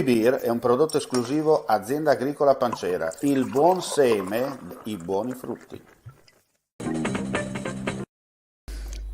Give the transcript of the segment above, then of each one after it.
Beer è un prodotto esclusivo Azienda Agricola Pancera, il buon seme, i buoni frutti.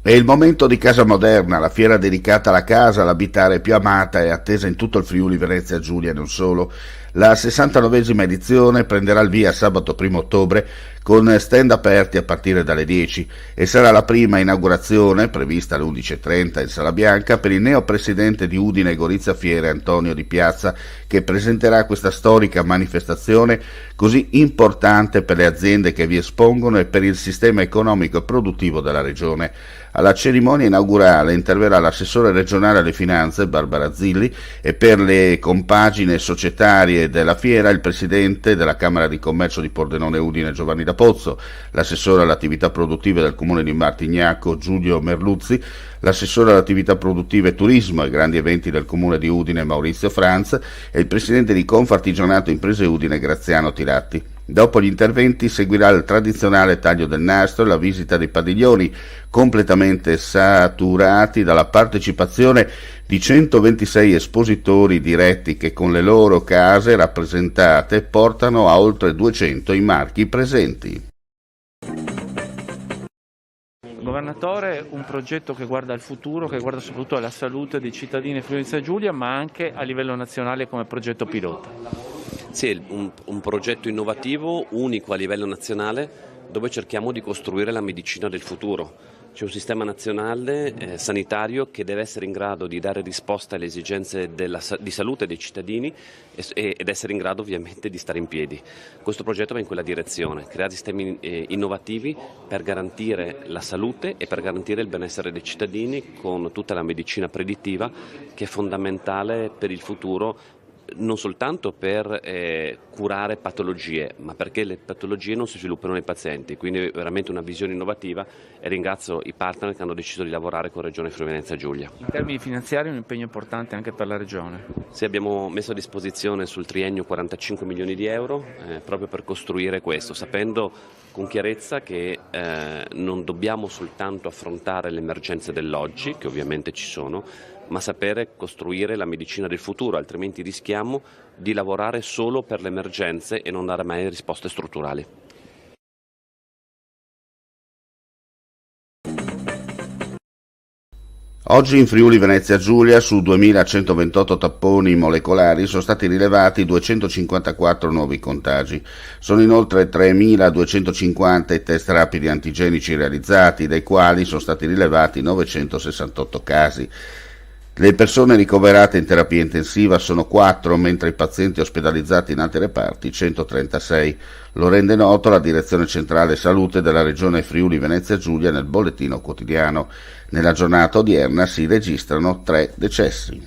È il momento di Casa Moderna, la fiera dedicata alla casa, all'abitare più amata e attesa in tutto il Friuli Venezia Giulia e non solo. La 69esima edizione prenderà il via sabato 1 ottobre con stand aperti a partire dalle 10 e sarà la prima inaugurazione, prevista alle 11:30 in Sala Bianca, per il neopresidente di Udine Gorizia Fiere Antonio Di Piazza, che presenterà questa storica manifestazione così importante per le aziende che vi espongono e per il sistema economico e produttivo della regione. Alla cerimonia inaugurale interverrà l'assessore regionale alle finanze Barbara Zilli e per le compagine societarie della fiera il presidente della Camera di Commercio di Pordenone Udine Giovanni Da Pozzo, l'assessore alle attività produttive del comune di Martignacco Giulio Merluzzi, l'assessore alle attività produttive turismo e grandi eventi del comune di Udine Maurizio Franz e il presidente di Confartigianato Imprese Udine Graziano Tiratti. Dopo gli interventi seguirà il tradizionale taglio del nastro e la visita dei padiglioni, completamente saturati dalla partecipazione di 126 espositori diretti che con le loro case rappresentate portano a oltre 200 i marchi presenti. Governatore, un progetto che guarda al futuro, che guarda soprattutto alla salute dei cittadini di Friuli Venezia Giulia, ma anche a livello nazionale come progetto pilota. Sì, un progetto innovativo, unico a livello nazionale, dove cerchiamo di costruire la medicina del futuro. C'è un sistema nazionale sanitario che deve essere in grado di dare risposta alle esigenze di salute dei cittadini ed essere in grado ovviamente di stare in piedi. Questo progetto va in quella direzione, creare sistemi innovativi per garantire la salute e per garantire il benessere dei cittadini con tutta la medicina predittiva che è fondamentale per il futuro, non soltanto per curare patologie, ma perché le patologie non si sviluppano nei pazienti, quindi è veramente una visione innovativa e ringrazio i partner che hanno deciso di lavorare con Regione Friuli Venezia Giulia. In termini finanziari è un impegno importante anche per la Regione. Sì, abbiamo messo a disposizione sul triennio 45 milioni di euro proprio per costruire questo, sapendo con chiarezza che non dobbiamo soltanto affrontare le emergenze dell'oggi, che ovviamente ci sono, ma sapere costruire la medicina del futuro, altrimenti rischiamo di lavorare solo per le emergenze e non dare mai risposte strutturali. Oggi in Friuli Venezia Giulia su 2128 tapponi molecolari sono stati rilevati 254 nuovi contagi. Sono inoltre 3250 i test rapidi antigenici realizzati, dai quali sono stati rilevati 968 casi. Le persone ricoverate in terapia intensiva sono 4, mentre i pazienti ospedalizzati in altri reparti 136. Lo rende noto la Direzione Centrale Salute della Regione Friuli Venezia Giulia nel bollettino quotidiano. Nella giornata odierna si registrano 3 decessi.